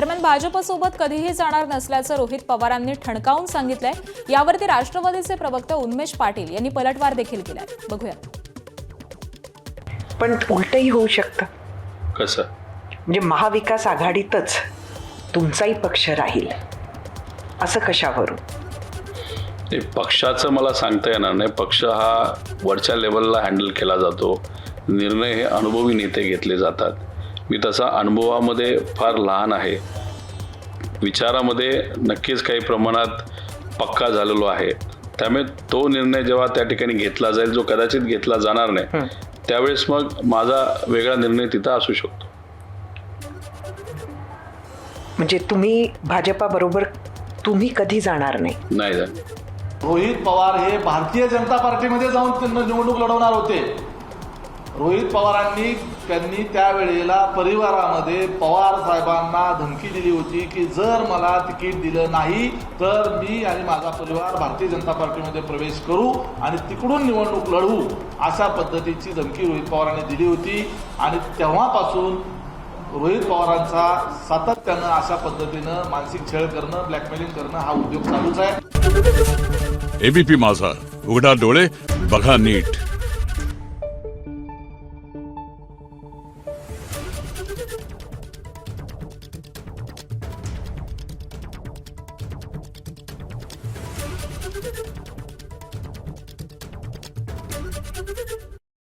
दरम्यान भाजपसोबत कधीही जाणार नसल्याचं रोहित पवारांनी ठणकावून सांगितलंय। यावरती राष्ट्रवादीचे प्रवक्ते उन्मेष पाटील यांनी पलटवार देखील केलाय। बघूया। पण उलटही होऊ शकतं। कसं? म्हणजे महाविकास आघाडीतच तुमचाही पक्ष राहील असं कशावरून? पक्षाचं मला सांगता येणार नाही। पक्ष हा वरच्या लेवलला हँडल केला जातो, निर्णय हे अनुभवी नेते घेतले जातात। मी तसा अनुभवामध्ये फार लहान आहे, विचारामध्ये नक्कीच काही प्रमाणात पक्का झालेलो आहे। त्यामुळे तो निर्णय जेव्हा त्या ठिकाणी घेतला जाईल, जो कदाचित घेतला जाणार नाही, त्यावेळेस मग माझा वेगळा निर्णय तिथं असू शकतो। म्हणजे तुम्ही भाजपाबरोबर तुम्ही कधी जाणार नाही? नाही जाणार। रोहित पवार हे भारतीय जनता पार्टीमध्ये जाऊन त्यांना निवडणूक लढवणार होते। रोहित पवारांनी त्यांनी त्यावेळेला परिवारामध्ये पवार साहेबांना धमकी दिली होती की जर मला तिकीट दिलं नाही तर मी आणि माझा परिवार भारतीय जनता पार्टीमध्ये प्रवेश करू आणि तिकडून निवडणूक लढवू, अशा पद्धतीची धमकी रोहित पवारांनी दिली होती। आणि तेव्हापासून रोहित पवारांचा सातत्यानं अशा पद्धतीनं मानसिक छळ करणं, ब्लॅकमेलिंग करणं हा उद्योग चालूच आहे। एबीपी माझा, उघडा डोळे बघा नीट।